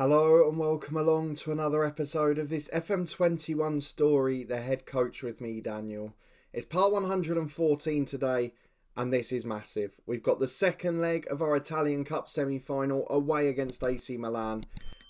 Hello and welcome along to another episode of this FM21 story, The Head Coach with me, Daniel. It's part 114 today, and this is massive. We've got the second leg of our Italian Cup semi-final away against AC Milan,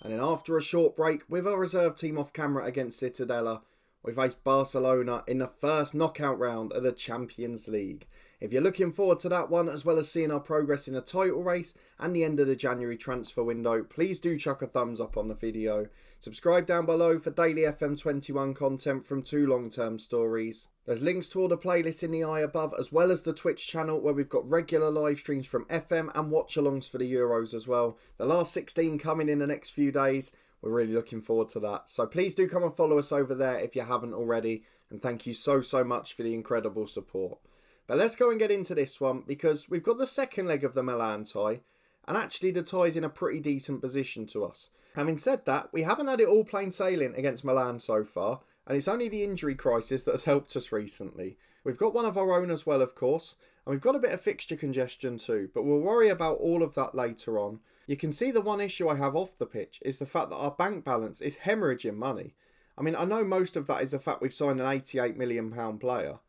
and then after a short break with our reserve team off camera against Cittadella, we face Barcelona in the first knockout round of the Champions League. If you're looking forward to that one, as well as seeing our progress in the title race and the end of the January transfer window, please do chuck a thumbs up on the video. Subscribe down below for daily FM21 content from two long-term stories. There's links to all the playlists in the eye above, as well as the Twitch channel where we've got regular live streams from FM and watch-alongs for the Euros as well. The last 16 coming in the next few days. We're really looking forward to that. So please do come and follow us over there if you haven't already. And thank you so much for the incredible support. But let's go and get into this one, because we've got the second leg of the Milan tie. And actually the tie's in a pretty decent position to us. Having said that, we haven't had it all plain sailing against Milan so far. And it's only the injury crisis that has helped us recently. We've got one of our own as well, of course. And we've got a bit of fixture congestion too. But we'll worry about all of that later on. You can see the one issue I have off the pitch is the fact that our bank balance is hemorrhaging money. I mean, I know most of that is the fact we've signed an £88 million player.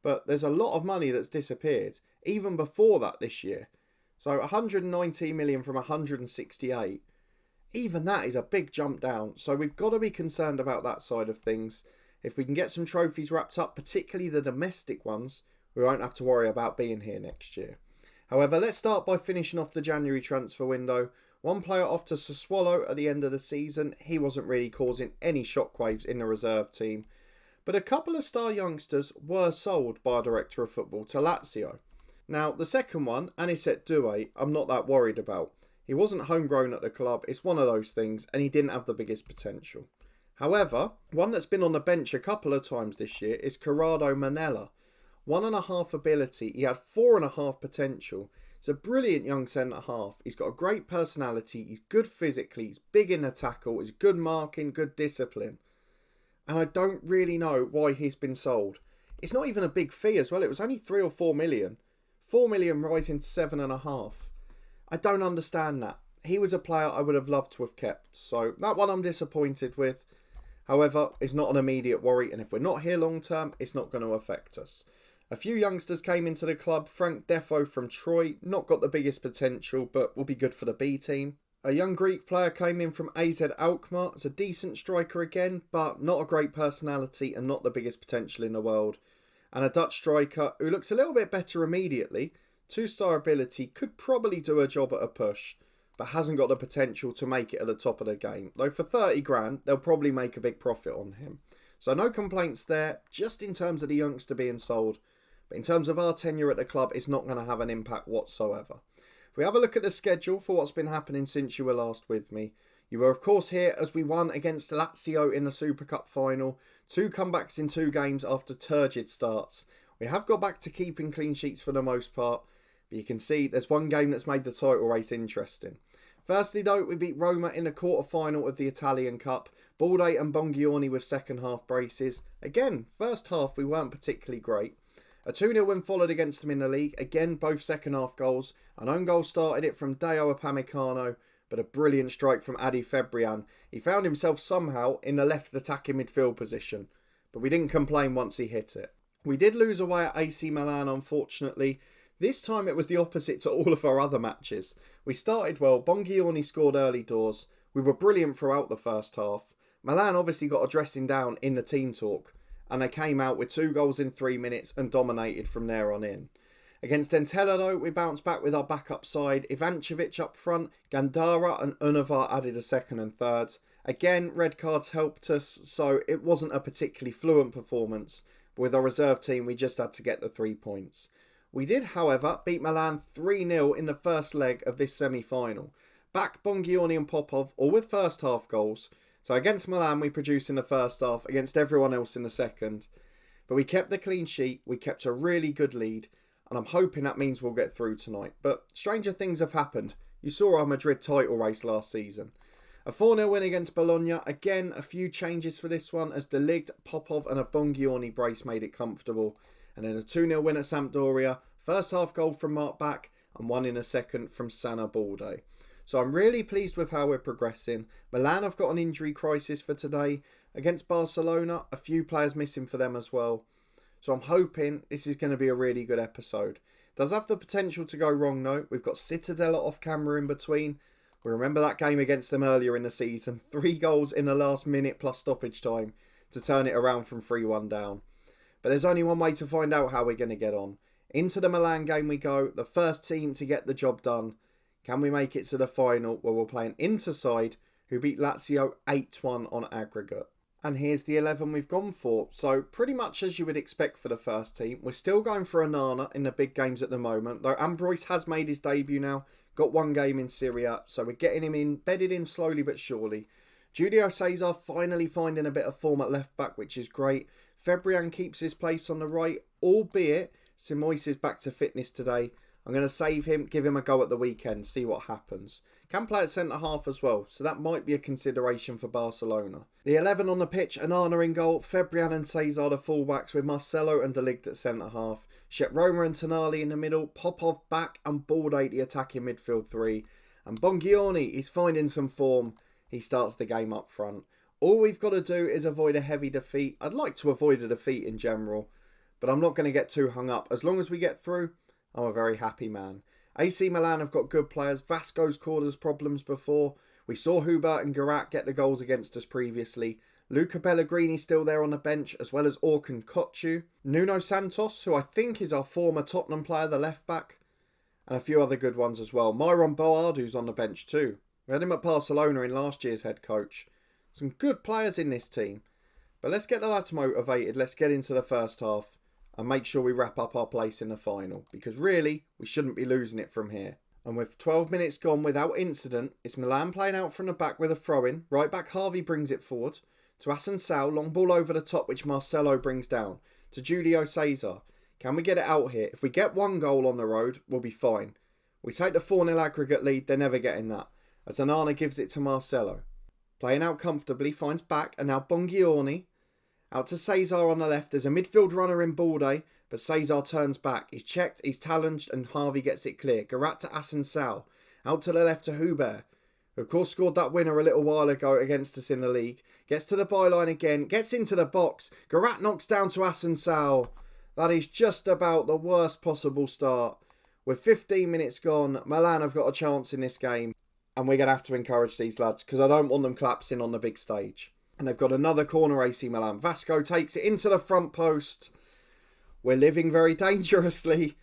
But there's a lot of money that's disappeared, even before that this year. So 119 million from 168. Even that is a big jump down. So we've got to be concerned about that side of things. If we can get some trophies wrapped up, particularly the domestic ones, we won't have to worry about being here next year. However, let's start by finishing off the January transfer window. One player off to Sassuolo at the end of the season. He wasn't really causing any shockwaves in the reserve team. But a couple of star youngsters were sold by our director of football to Lazio. Now, the second one, Anicet Doué, I'm not that worried about. He wasn't homegrown at the club, it's one of those things, and he didn't have the biggest potential. However, one that's been on the bench a couple of times this year is Corrado Manella. 1.5 ability, he had 4.5 potential. He's a brilliant young centre-half. He's got a great personality, he's good physically, he's big in the tackle, he's good marking, good discipline. And I don't really know why he's been sold. It's not even a big fee as well, it was only 3 or 4 million. 4 million rising to 7.5. I don't understand that. He was a player I would have loved to have kept. So that one I'm disappointed with. However, it's not an immediate worry. And if we're not here long term, it's not going to affect us. A few youngsters came into the club. Frank Defo from Troy. Not got the biggest potential, but will be good for the B team. A young Greek player came in from AZ Alkmaar. It's a decent striker again, but not a great personality and not the biggest potential in the world. And a Dutch striker who looks a little bit better immediately. 2-star ability, could probably do a job at a push, but hasn't got the potential to make it at the top of the game. Though for 30 grand, they'll probably make a big profit on him. So no complaints there, just in terms of the youngster being sold. But in terms of our tenure at the club, it's not going to have an impact whatsoever. If we have a look at the schedule for what's been happening since you were last with me, you were of course here as we won against Lazio in the Super Cup final. 2 comebacks in 2 games after turgid starts. We have got back to keeping clean sheets for the most part. But you can see there's one game that's made the title race interesting. Firstly though, we beat Roma in the quarter-final of the Italian Cup. Balde and Bongiorni with second half braces. Again, first half we weren't particularly great. A 2-0 win followed against them in the league. Again, both second half goals. An own goal started it from Deo Upamecano, but a brilliant strike from Adi Febrian. He found himself somehow in the left attacking midfield position, but we didn't complain once he hit it. We did lose away at AC Milan, unfortunately. This time it was the opposite to all of our other matches. We started well, Bongiorni scored early doors. We were brilliant throughout the first half. Milan obviously got a dressing down in the team talk, and they came out with 2 goals in 3 minutes and dominated from there on in. Against Entella though, we bounced back with our backup side. Ivancevic up front, Gandara and Unavar added a second and third. Again, red cards helped us, so it wasn't a particularly fluent performance. But with our reserve team, we just had to get the 3 points. We did, however, beat Milan 3-0 in the first leg of this semi-final. Back Bongiorni and Popov, all with first half goals. So against Milan, we produced in the first half, against everyone else in the second. But we kept the clean sheet, we kept a really good lead, and I'm hoping that means we'll get through tonight. But stranger things have happened. You saw our Madrid title race last season. A 4-0 win against Bologna. Again, a few changes for this one, as De Ligt, Popov and a Bongiorni brace made it comfortable. And then a 2-0 win at Sampdoria. First half goal from Mark Back and one in a second from Sana Balde. So I'm really pleased with how we're progressing. Milan have got an injury crisis for today. Against Barcelona, a few players missing for them as well. So I'm hoping this is going to be a really good episode. Does have the potential to go wrong though. We've got Citadel off camera in between. We remember that game against them earlier in the season. 3 goals in the last minute plus stoppage time to turn it around from 3-1 down. But there's only one way to find out how we're going to get on. Into the Milan game we go. The first team to get the job done. Can we make it to the final where we'll play an Inter side who beat Lazio 8-1 on aggregate? And here's the 11 we've gone for. So pretty much as you would expect for the first team. We're still going for Onana in the big games at the moment. Though Ambroise has made his debut now. Got 1 game in Serie A. So we're getting him in, bedded in slowly but surely. Julio Cesar finally finding a bit of form at left back, which is great. Fabian keeps his place on the right, albeit Simois is back to fitness today. I'm going to save him, give him a go at the weekend, see what happens. Can play at centre-half as well, so that might be a consideration for Barcelona. The 11 on the pitch, Onana in goal, Fabian and Cesar the fullbacks with Marcelo and De Ligt at centre-half. Roma and Tonali in the middle, Popov back and Balde the attacking midfield 3. And Bongiorni is finding some form. He starts the game up front. All we've got to do is avoid a heavy defeat. I'd like to avoid a defeat in general, but I'm not going to get too hung up. As long as we get through, I'm a very happy man. AC Milan have got good players. Vasco's caused us problems before. We saw Hubert and Garat get the goals against us previously. Luca Pellegrini still there on the bench, as well as Orkun Kochu. Nuno Santos, who I think is our former Tottenham player, the left back. And a few other good ones as well. Myron Board, who's on the bench too. We had him at Barcelona in last year's head coach. Some good players in this team. But let's get the lads motivated. Let's get into the first half and make sure we wrap up our place in the final. Because really, we shouldn't be losing it from here. And with 12 minutes gone without incident, it's Milan playing out from the back with a throw-in. Right back Harvey brings it forward. To Asensao, long ball over the top which Marcelo brings down. To Julio Cesar. Can we get it out here? If we get 1 goal on the road, we'll be fine. We take the 4-0 aggregate lead, they're never getting that. As Onana gives it to Marcelo. Playing out comfortably, finds back, and now Bongiorni. Out to Cesar on the left. There's a midfield runner in Balde, but Cesar turns back. He's checked, he's challenged, and Harvey gets it clear. Garat to Asensao. Out to the left to Hubert, who of course scored that winner a little while ago against us in the league. Gets to the byline again, gets into the box. Garat knocks down to Asensao. That is just about the worst possible start. With 15 minutes gone, Milan have got a chance in this game. And we're going to have to encourage these lads because I don't want them collapsing on the big stage. And they've got another corner, AC Milan. Vasco takes it into the front post. We're living very dangerously.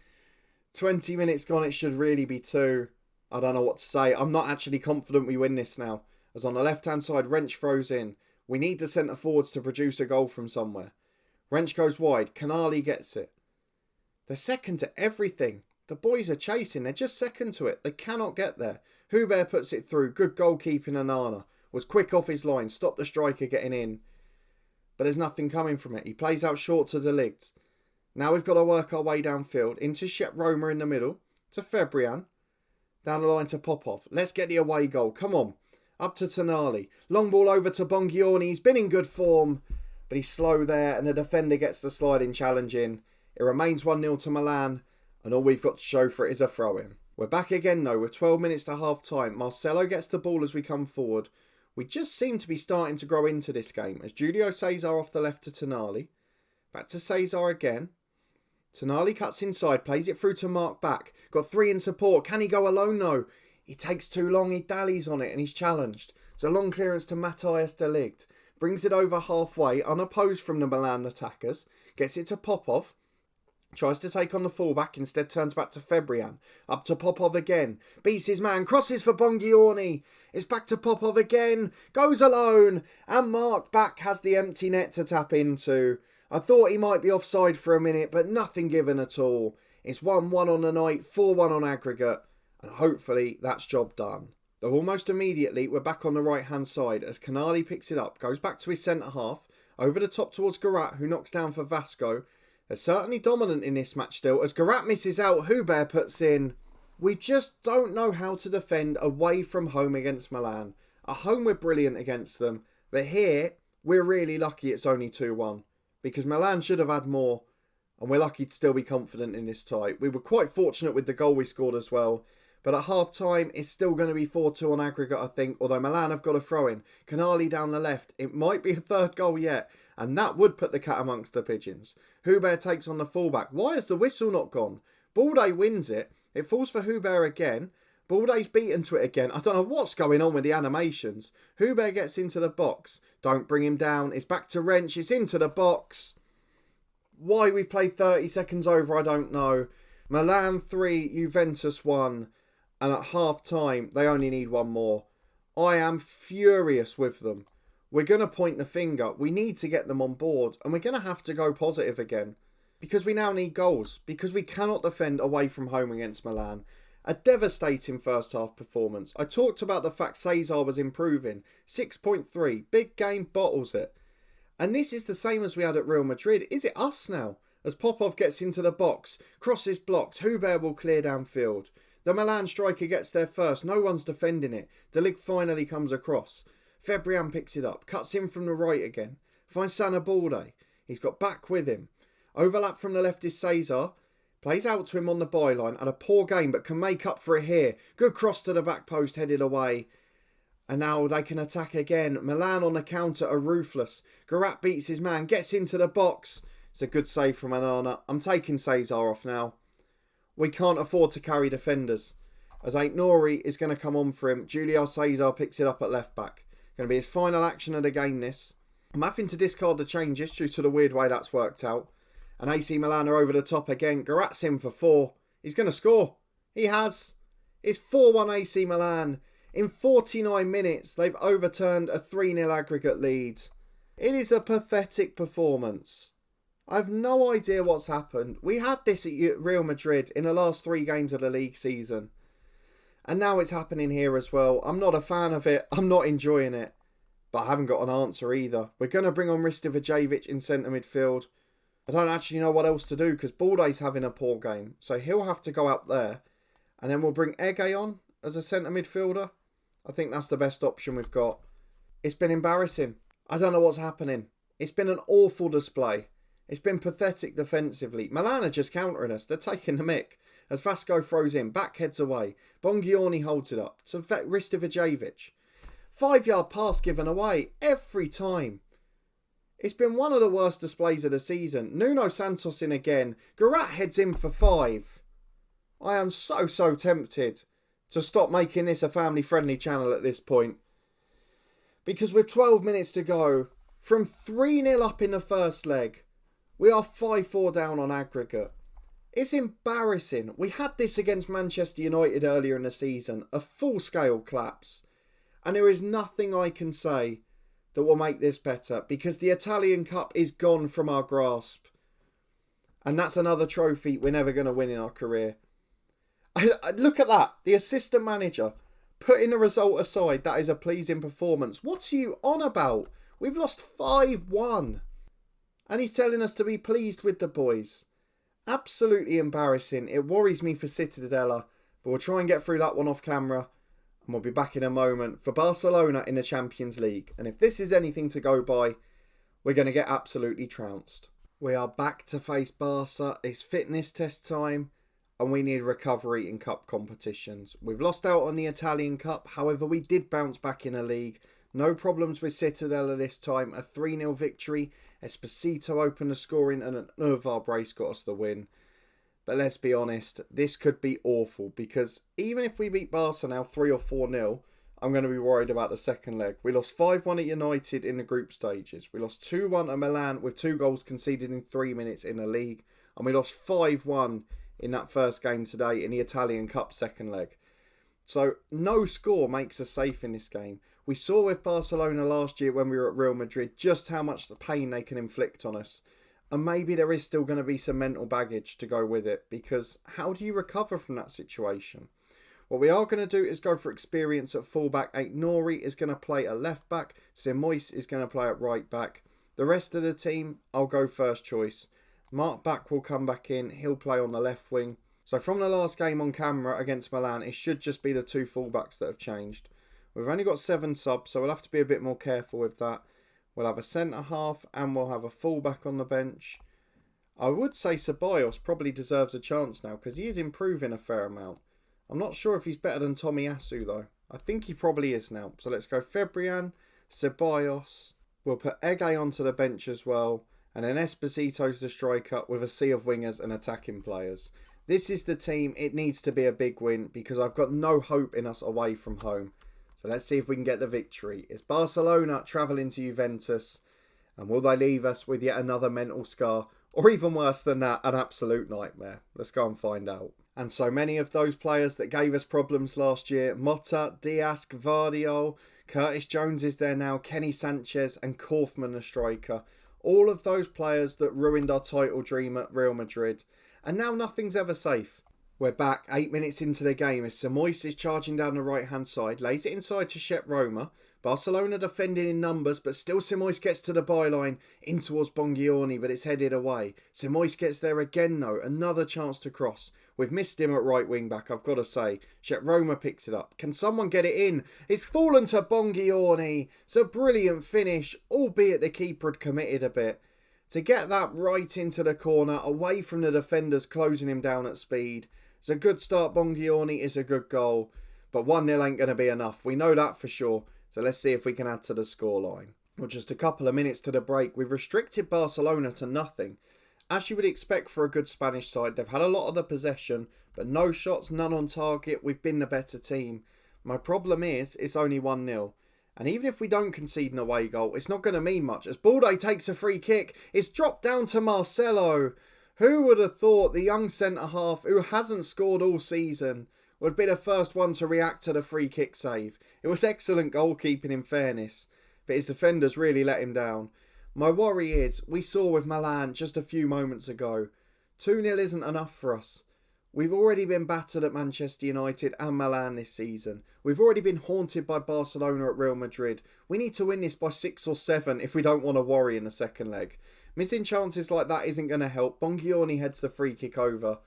20 minutes gone, it should really be 2. I don't know what to say. I'm not actually confident we win this now. As on the left-hand side, Wrench throws in. We need the centre-forwards to produce a goal from somewhere. Wrench goes wide. Canali gets it. They're second to everything. The boys are chasing. They're just second to it. They cannot get there. Hubert puts it through. Good goalkeeping. Onana was quick off his line. Stopped the striker getting in. But there's nothing coming from it. He plays out short to De Ligt. Now we've got to work our way downfield. Into Roma in the middle. To Fabian. Down the line to Popov. Let's get the away goal. Come on. Up to Tonali. Long ball over to Bongiorni. He's been in good form. But he's slow there. And the defender gets the sliding challenge in. It remains 1-0 to Milan. And all we've got to show for it is a throw-in. We're back again though with 12 minutes to half time. Marcelo gets the ball as we come forward. We just seem to be starting to grow into this game. As Julio Cesar off the left to Tonali. Back to Cesar again. Tonali cuts inside, plays it through to Mark back. Got 3 in support. Can he go alone? No. He takes too long. He dallies on it and he's challenged. It's a long clearance to Matthias De Ligt. Brings it over halfway, unopposed from the Milan attackers. Gets it to Popov. Tries to take on the fullback, instead turns back to Fabian. Up to Popov again. Beats his man, crosses for Bongiorni. It's back to Popov again. Goes alone. And Mark back has the empty net to tap into. I thought he might be offside for a minute, but nothing given at all. It's 1-1 on the night, 4-1 on aggregate. And hopefully that's job done. Though almost immediately we're back on the right hand side as Canali picks it up. Goes back to his centre half. Over the top towards Garat, who knocks down for Vasco. They're certainly dominant in this match still. As Garat misses out, Hubert puts in. We just don't know how to defend away from home against Milan. At home we're brilliant against them. But here, we're really lucky it's only 2-1. Because Milan should have had more. And we're lucky to still be confident in this tie. We were quite fortunate with the goal we scored as well. But at half-time, it's still going to be 4-2 on aggregate, I think. Although Milan have got a throw-in. Canali down the left. It might be a third goal yet. And that would put the cat amongst the pigeons. Hubert takes on the fullback. Why has the whistle not gone? Balde wins it. It falls for Hubert again. Balde's beaten to it again. I don't know what's going on with the animations. Hubert gets into the box. Don't bring him down. It's back to Wrench. It's into the box. Why we've played 30 seconds over, I don't know. Milan 3, Juventus 1. And at half time, they only need one more. I am furious with them. We're going to point the finger. We need to get them on board. And we're going to have to go positive again. Because we now need goals. Because we cannot defend away from home against Milan. A devastating first half performance. I talked about the fact Cesar was improving. 6.3. Big game, bottles it. And this is the same as we had at Real Madrid. Is it us now? As Popov gets into the box. Crosses blocked. Hubert will clear downfield. The Milan striker gets there first. No one's defending it. De Ligt finally comes across. Fabian picks it up. Cuts in from the right again. Finds Balde. He's got back with him. Overlap from the left is Cesar. Plays out to him on the byline. Had a poor game but can make up for it here. Good cross to the back post, headed away. And now they can attack again. Milan on the counter are ruthless. Garat beats his man. Gets into the box. It's a good save from Anana. I'm taking Cesar off now. We can't afford to carry defenders. As Nori is going to come on for him. Julio Cesar picks it up at left back. Going to be his final action of the game this. I'm having to discard the changes due to the weird way that's worked out. And AC Milan are over the top again. Garat's in for 4. He's going to score. He has. It's 4-1 AC Milan. In 49 minutes, they've overturned a 3-0 aggregate lead. It is a pathetic performance. I've no idea what's happened. We had this at Real Madrid in the last 3 games of the league season. And now it's happening here as well. I'm not a fan of it. I'm not enjoying it. But I haven't got an answer either. We're going to bring on Ristovic in centre midfield. I don't actually know what else to do because Balde's having a poor game. So he'll have to go up there. And then we'll bring Ege on as a centre midfielder. I think that's the best option we've got. It's been embarrassing. I don't know what's happening. It's been an awful display. It's been pathetic defensively. Milan are just countering us. They're taking the mick. As Vasco throws in, back heads away. Bongiorni holds it up to Ristovic. 5-yard pass given away every time. It's been one of the worst displays of the season. Nuno Santos in again. Garat heads in for 5. I am so tempted to stop making this a family-friendly channel at this point. Because with 12 minutes to go, from 3-0 up in the first leg, we are 5-4 down on aggregate. It's embarrassing. We had this against Manchester United earlier in the season. A full-scale collapse. And there is nothing I can say that will make this better. Because the Italian Cup is gone from our grasp. And that's another trophy we're never going to win in our career. Look at that. The assistant manager. Putting the result aside, that is a pleasing performance. What's you on about? We've lost 5-1. And he's telling us to be pleased with the boys. Absolutely embarrassing. It worries me for Cittadella. But we'll try and get through that one off camera. And we'll be back in a moment for Barcelona in the Champions League. And if this is anything to go by, we're going to get absolutely trounced. We are back to face Barca. It's fitness test time. And we need recovery in cup competitions. We've lost out on the Italian Cup. However, we did bounce back in a league. No problems with Cittadella this time. A 3-0 victory. Esposito opened the scoring and an Urvar brace got us the win. But let's be honest, this could be awful because even if we beat Barca now 3 or 4-0, I'm going to be worried about the second leg. We lost 5-1 at United in the group stages. We lost 2-1 at Milan with 2 goals conceded in 3 minutes in the league. And we lost 5-1 in that first game today in the Italian Cup second leg. So no score makes us safe in this game. We saw with Barcelona last year when we were at Real Madrid just how much the pain they can inflict on us. And maybe there is still going to be some mental baggage to go with it. Because how do you recover from that situation? What we are going to do is go for experience at fullback. Nori is going to play at left back. Simois is going to play at right back. The rest of the team, I'll go first choice. Mark Back will come back in. He'll play on the left wing. So from the last game on camera against Milan, it should just be the 2 fullbacks that have changed. We've only got 7 subs, so we'll have to be a bit more careful with that. We'll have a centre-half and we'll have a full-back on the bench. I would say Ceballos probably deserves a chance now because he is improving a fair amount. I'm not sure if he's better than Tomiyasu though. I think he probably is now. So let's go Febrian, Ceballos. We'll put Ege onto the bench as well. And then Esposito's the striker with a sea of wingers and attacking players. This is the team. It needs to be a big win because I've got no hope in us away from home. So let's see if we can get the victory. It's Barcelona travelling to Juventus. And will they leave us with yet another mental scar? Or even worse than that, an absolute nightmare. Let's go and find out. And so many of those players that gave us problems last year, Motta, Diaz, Gvardiol, Curtis Jones is there now, Kenny Sanchez and Kaufman the striker. All of those players that ruined our title dream at Real Madrid. And now nothing's ever safe. We're back 8 minutes into the game as Simois is charging down the right hand side, lays it inside to Shep Roma. Barcelona defending in numbers, but still Simois gets to the byline in towards Bongiorni, but it's headed away. Simois gets there again though, another chance to cross. We've missed him at right wing back, I've got to say. Shep Roma picks it up. Can someone get it in? It's fallen to Bongiorni. It's a brilliant finish, albeit the keeper had committed a bit. To get that right into the corner, away from the defenders closing him down at speed. It's a good start, Bongiorni. It's a good goal. But 1-0 ain't going to be enough. We know that for sure. So let's see if we can add to the scoreline. Well, just a couple of minutes to the break. We've restricted Barcelona to nothing. As you would expect for a good Spanish side, they've had a lot of the possession, but no shots, none on target. We've been the better team. My problem is, it's only 1-0. And even if we don't concede an away goal, it's not going to mean much. As Balde takes a free kick, it's dropped down to Marcelo. Who would have thought the young centre-half, who hasn't scored all season, would be the first one to react to the free kick save? It was excellent goalkeeping in fairness, but his defenders really let him down. My worry is, we saw with Milan just a few moments ago, 2-0 isn't enough for us. We've already been battered at Manchester United and Milan this season. We've already been haunted by Barcelona at Real Madrid. We need to win this by 6 or 7 if we don't want to worry in the second leg. Missing chances like that isn't going to help. Bongiorni heads the free kick over.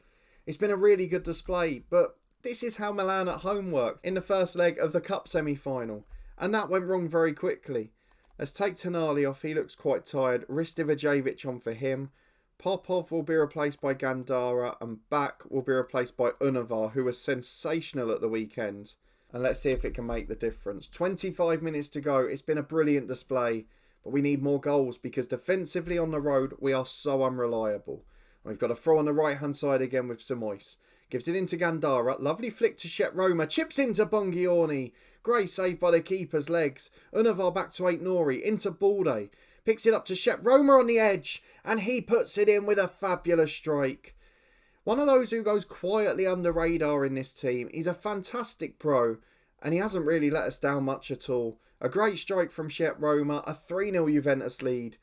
It's been a really good display, but this is how Milan at home worked in the first leg of the Cup semi-final. And that went wrong very quickly. Let's take Tonali off. He looks quite tired. Ristivajevic on for him. Popov will be replaced by Gandara. And Back will be replaced by Unavar, who was sensational at the weekend. And let's see if it can make the difference. 25 minutes to go. It's been a brilliant display. But we need more goals because defensively on the road, we are so unreliable. And we've got a throw on the right-hand side again with Simois. Gives it into Gandara. Lovely flick to Shep Roma. Chips into Bongiorni. Great save by the keeper's legs. Unavar back to Aït-Nouri. Into Balde. Picks it up to Shep Roma on the edge. And he puts it in with a fabulous strike. One of those who goes quietly under radar in this team. He's a fantastic pro. And he hasn't really let us down much at all. A great strike from Shep Roma. A 3-0 Juventus lead.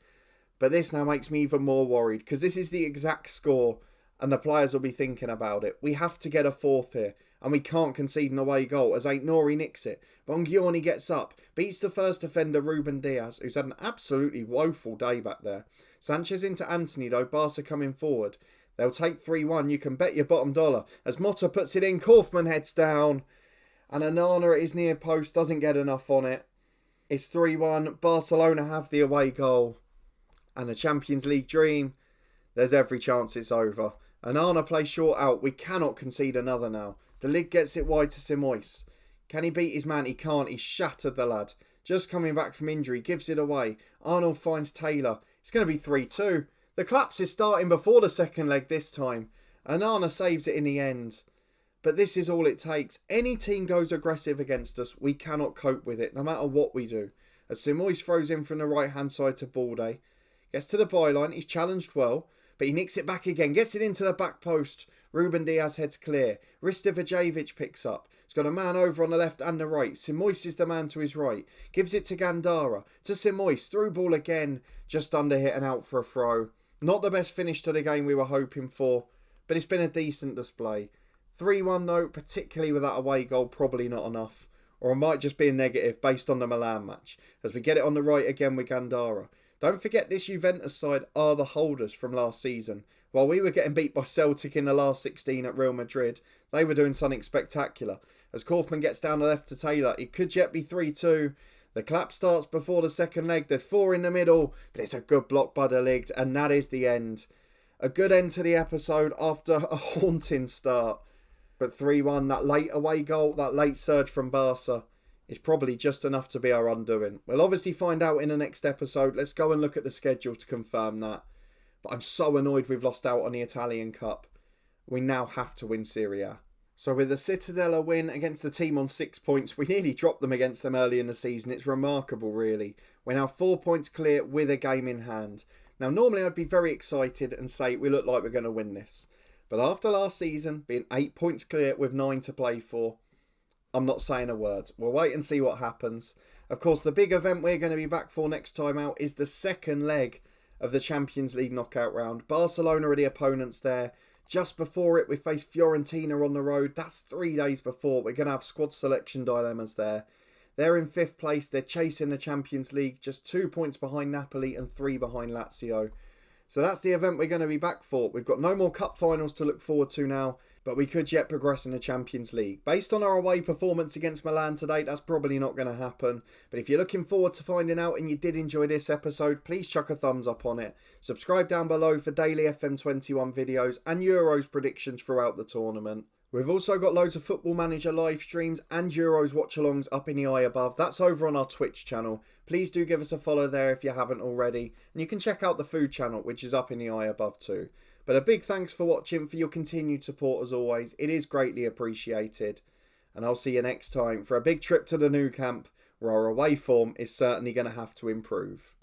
But this now makes me even more worried. Because this is the exact score. And the players will be thinking about it. We have to get a fourth here. And we can't concede an away goal as Aït-Nouri nicks it. Bongiorni gets up. Beats the first defender Ruben Diaz, who's had an absolutely woeful day back there. Sanchez into Anthony though. Barca coming forward. They'll take 3-1. You can bet your bottom dollar. As Motta puts it in. Kaufman heads down. And Onana at his near post doesn't get enough on it. It's 3-1. Barcelona have the away goal. And the Champions League dream. There's every chance it's over. Onana plays short out. We cannot concede another now. The lid gets it wide to Simois. Can he beat his man? He can't. He's shattered the lad. Just coming back from injury. Gives it away. Arnold finds Taylor. It's going to be 3-2. The collapse is starting before the second leg this time. Onana saves it in the end. But this is all it takes. Any team goes aggressive against us. We cannot cope with it, no matter what we do. As Simois throws in from the right-hand side to Balde. Gets to the byline. He's challenged well. But he nicks it back again. Gets it into the back post. Ruben Diaz heads clear. Ristivajevic picks up. He's got a man over on the left and the right. Simois is the man to his right. Gives it to Gandara. To Simois. Through ball again. Just under hit and out for a throw. Not the best finish to the game we were hoping for. But it's been a decent display. 3-1 though, particularly with that away goal, probably not enough. Or it might just be a negative based on the Milan match. As we get it on the right again with Gandara. Don't forget this Juventus side are the holders from last season. While we were getting beat by Celtic in the last 16 at Real Madrid, they were doing something spectacular. As Kaufman gets down the left to Taylor, it could yet be 3-2. The clap starts before the second leg. There's 4 in the middle, but it's a good block by the Ligt, and that is the end. A good end to the episode after a haunting start. But 3-1, that late away goal, that late surge from Barca is probably just enough to be our undoing. We'll obviously find out in the next episode. Let's go and look at the schedule to confirm that. But I'm so annoyed we've lost out on the Italian Cup. We now have to win Serie A. So with the Citadel win against the team on 6 points, we nearly dropped them against them early in the season. It's remarkable, really. We're now 4 points clear with a game in hand. Now, normally I'd be very excited and say we look like we're going to win this. But after last season, being 8 points clear with 9 to play for, I'm not saying a word. We'll wait and see what happens. Of course, the big event we're going to be back for next time out is the second leg of the Champions League knockout round. Barcelona are the opponents there. Just before it, we face Fiorentina on the road. That's 3 days before. We're going to have squad selection dilemmas there. They're in 5th place. They're chasing the Champions League. Just 2 points behind Napoli and 3 behind Lazio. So that's the event we're going to be back for. We've got no more cup finals to look forward to now, but we could yet progress in the Champions League. Based on our away performance against Milan today, that's probably not going to happen. But if you're looking forward to finding out and you did enjoy this episode, please chuck a thumbs up on it. Subscribe down below for daily FM21 videos and Euros predictions throughout the tournament. We've also got loads of Football Manager live streams and Euros watch-alongs up in the eye above. That's over on our Twitch channel. Please do give us a follow there if you haven't already. And you can check out the food channel, which is up in the eye above too. But a big thanks for watching, for your continued support as always. It is greatly appreciated. And I'll see you next time for a big trip to the Nou Camp, where our away form is certainly going to have to improve.